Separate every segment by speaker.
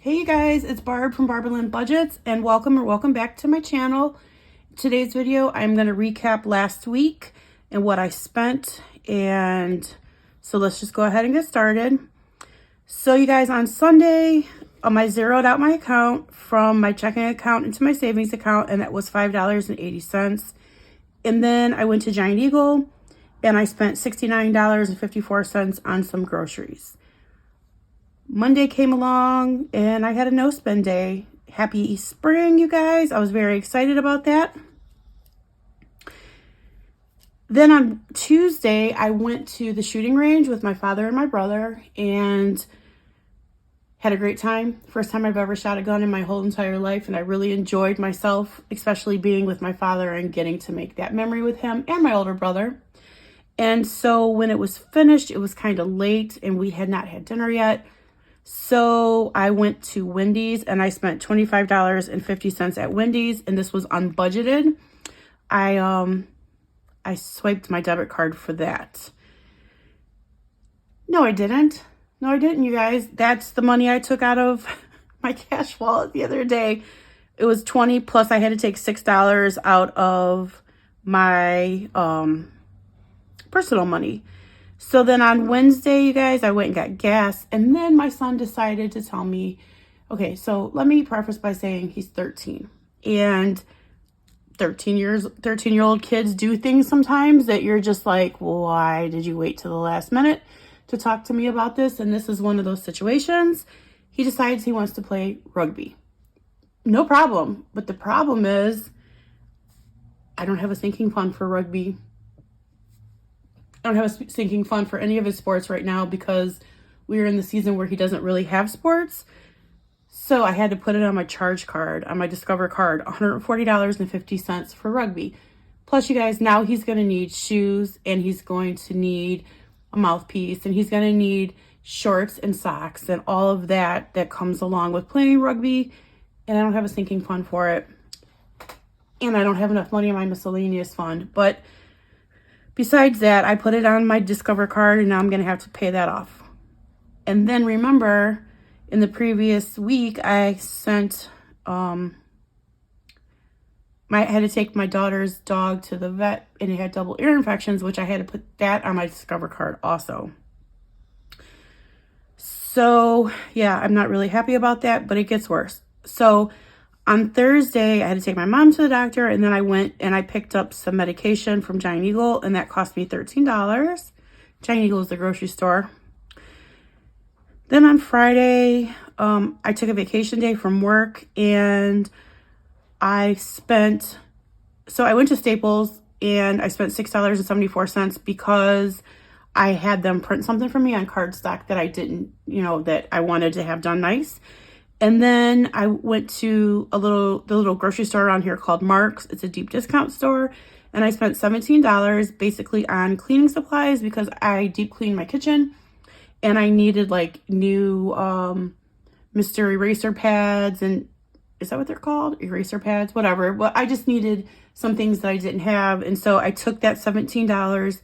Speaker 1: Hey you guys, it's Barb from Barb and Lynn Budgets, and welcome back to my channel. Today's video, I'm going to recap last week and what I spent, and so let's just go ahead and get started. So you guys, on Sunday, I zeroed out my account from my checking account into my savings account, and that was $5.80. And then I went to Giant Eagle, and I spent $69.54 on some groceries. Monday came along and I had a no spend day. Happy spring, you guys. I was very excited about that. Then on Tuesday, I went to the shooting range with my father and my brother and had a great time. First time I've ever shot a gun in my whole entire life, and I really enjoyed myself, especially being with my father and getting to make that memory with him and my older brother. And so when it was finished, it was kind of late and we had not had dinner yet. So I went to Wendy's and I spent $25.50 at Wendy's, and this was unbudgeted. I swiped my debit card for that. No, I didn't, you guys. That's the money I took out of my cash wallet the other day. It was $20 plus I had to take $6 out of my personal money. So then on Wednesday, you guys, I went and got gas, and then my son decided to tell me, okay, so let me preface by saying he's 13, and 13-year-old kids do things sometimes that you're just like, why did you wait till the last minute to talk to me about this? And this is one of those situations. He decides he wants to play rugby. No problem. But the problem is I don't have a sinking fund for rugby. I don't have a sinking fund for any of his sports right now because we're in the season where he doesn't really have sports. So I had to put it on my charge card, on my Discover card, $140.50 for rugby. Plus, you guys, now he's going to need shoes, and he's going to need a mouthpiece, and he's going to need shorts and socks and all of that comes along with playing rugby. And I don't have a sinking fund for it. And I don't have enough money in my miscellaneous fund. But besides that, I put it on my Discover card, and now I'm going to have to pay that off. And then remember, in the previous week, I sent, I had to take my daughter's dog to the vet, and it had double ear infections, which I had to put that on my Discover card also. So yeah, I'm not really happy about that, but it gets worse. So on Thursday, I had to take my mom to the doctor, and then I went and I picked up some medication from Giant Eagle, and that cost me $13. Giant Eagle is the grocery store. Then on Friday, I took a vacation day from work, and I went to Staples, and I spent $6.74 because I had them print something for me on cardstock that I didn't, that I wanted to have done nice. And then I went to the little grocery store around here called Mark's. It's a deep discount store. And I spent $17 basically on cleaning supplies because I deep cleaned my kitchen. And I needed like new Mr. Eraser pads, and is that what they're called? Eraser pads, whatever. Well, I just needed some things that I didn't have. And so I took that $17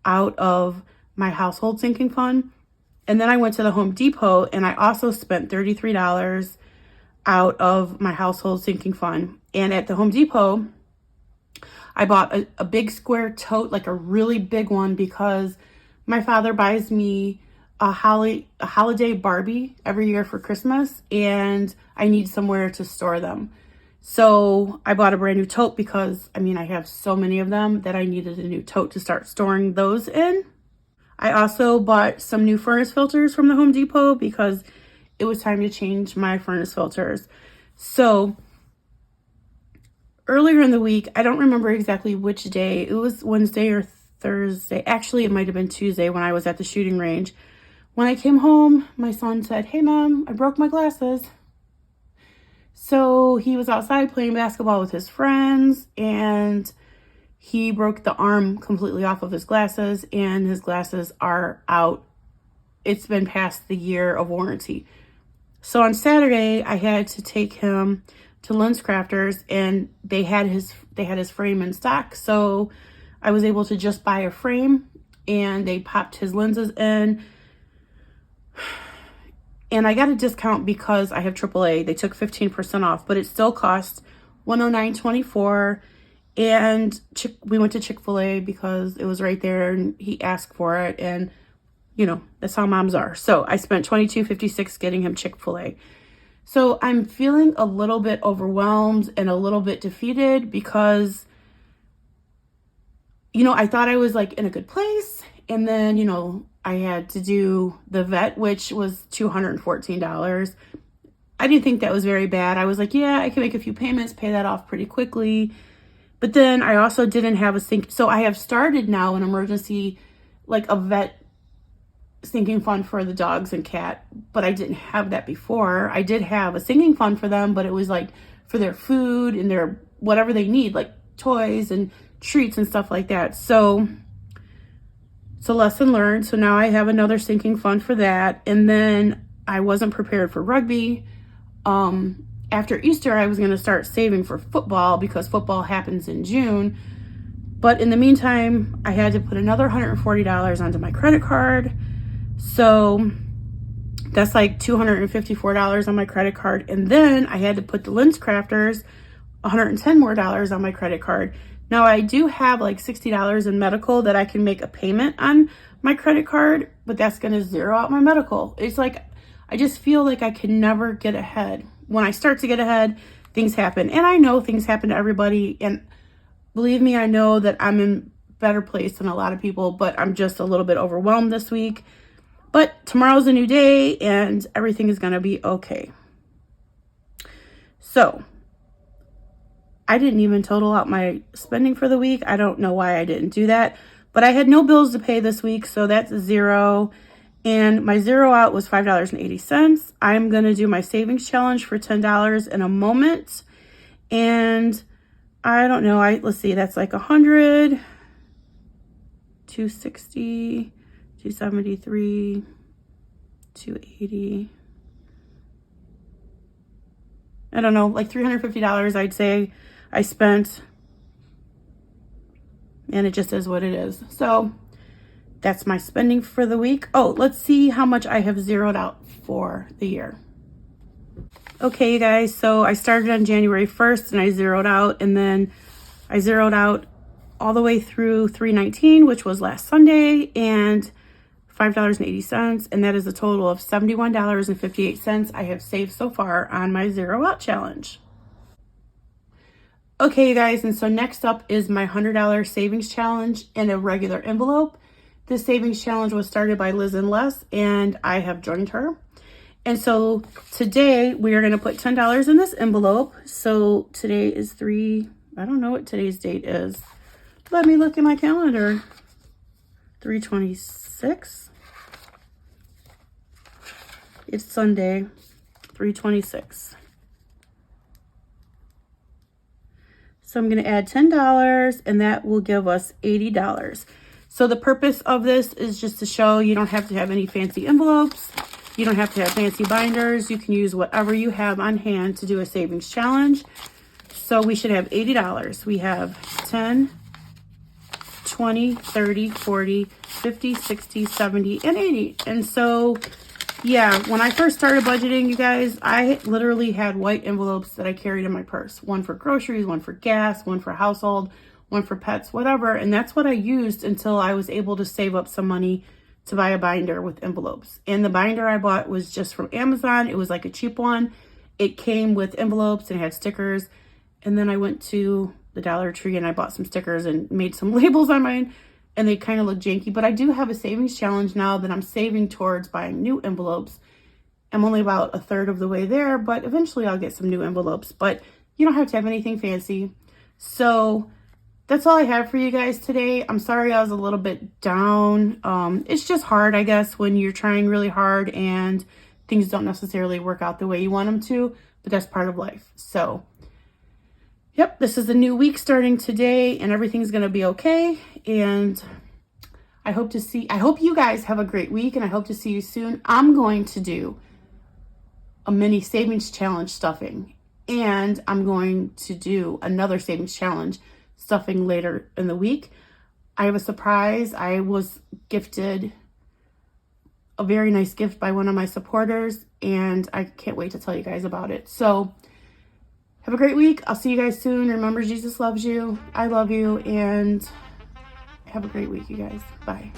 Speaker 1: out of my household sinking fund. And then I went to the Home Depot, and I also spent $33 out of my household sinking fund. And at the Home Depot, I bought a big square tote, like a really big one, because my father buys me a holiday Barbie every year for Christmas, and I need somewhere to store them. So I bought a brand new tote because, I have so many of them that I needed a new tote to start storing those in. I also bought some new furnace filters from the Home Depot because it was time to change my furnace filters. So earlier in the week, I don't remember exactly which day. It was Wednesday or Thursday. Actually, it might have been Tuesday when I was at the shooting range. When I came home, my son said, "Hey, Mom, I broke my glasses." So he was outside playing basketball with his friends, and he broke the arm completely off of his glasses, and his glasses are out. It's been past the year of warranty. So on Saturday, I had to take him to Lynn's Crafters, and they had his frame in stock. So I was able to just buy a frame, and they popped his lenses in. And I got a discount because I have AAA. They took 15% off, but it still cost $109.24. And we went to Chick-fil-A because it was right there and he asked for it. And, you know, that's how moms are. So I spent $22.56 getting him Chick-fil-A. So I'm feeling a little bit overwhelmed and a little bit defeated because, you know, I thought I was like in a good place. And then, you know, I had to do the vet, which was $214. I didn't think that was very bad. I was like, yeah, I can make a few payments, pay that off pretty quickly. But then I also didn't have a sink. So I have started now an emergency, like a vet sinking fund for the dogs and cat, but I didn't have that before. I did have a sinking fund for them, but it was like for their food and their whatever they need, like toys and treats and stuff like that. So it's a lesson learned. So now I have another sinking fund for that. And then I wasn't prepared for rugby. After Easter, I was going to start saving for football because football happens in June. But in the meantime, I had to put another $140 onto my credit card. So that's like $254 on my credit card. And then I had to put the Lynn's Crafters $110 more on my credit card. Now I do have like $60 in medical that I can make a payment on my credit card, but that's going to zero out my medical. It's like, I just feel like I can never get ahead. When I start to get ahead, things happen. And I know things happen to everybody. And believe me, I know that I'm in a better place than a lot of people, but I'm just a little bit overwhelmed this week. But tomorrow's a new day and everything is going to be okay. So I didn't even total out my spending for the week. I don't know why I didn't do that, but I had no bills to pay this week. So that's zero. And my zero out was $5.80. I'm going to do my savings challenge for $10 in a moment. And I don't know. Let's see. That's like 100, 260, 273, 280. I don't know, like $350 I'd say I spent. And it just is what it is. So that's my spending for the week. Oh, let's see how much I have zeroed out for the year. Okay, you guys, so I started on January 1st and I zeroed out, and then I zeroed out all the way through 3/19, which was last Sunday, and $5.80, and that is a total of $71.58 I have saved so far on my zero out challenge. Okay, you guys, and so next up is my $100 savings challenge in a regular envelope. This savings challenge was started by Liz and Les, and I have joined her. And so today we are going to put $10 in this envelope. So today is I don't know what today's date is. Let me look at my calendar. 3/26. It's Sunday, 3/26. So I'm going to add $10 and that will give us $80. So the purpose of this is just to show you don't have to have any fancy envelopes. You don't have to have fancy binders. You can use whatever you have on hand to do a savings challenge. So we should have $80. We have 10, 20, 30, 40, 50, 60, 70, and 80. And so, yeah, when I first started budgeting, you guys, I literally had white envelopes that I carried in my purse. One for groceries, one for gas, one for household, one for pets, whatever. And that's what I used until I was able to save up some money to buy a binder with envelopes. And the binder I bought was just from Amazon. It was like a cheap one. It came with envelopes and had stickers. And then I went to the Dollar Tree and I bought some stickers and made some labels on mine, and they kind of look janky. But I do have a savings challenge now that I'm saving towards buying new envelopes. I'm only about a third of the way there, but eventually I'll get some new envelopes. But you don't have to have anything fancy. So that's all I have for you guys today. I'm sorry I was a little bit down. It's just hard, I guess, when you're trying really hard and things don't necessarily work out the way you want them to, but that's part of life. So, yep, this is a new week starting today and everything's going to be okay. And I hope you guys have a great week, and I hope to see you soon. I'm going to do a mini savings challenge stuffing, and I'm going to do another savings challenge stuffing later in the week. I have a surprise. I was gifted a very nice gift by one of my supporters, and I can't wait to tell you guys about it. So have a great week. I'll see you guys soon. Remember, Jesus loves you. I love you, and have a great week, you guys. Bye.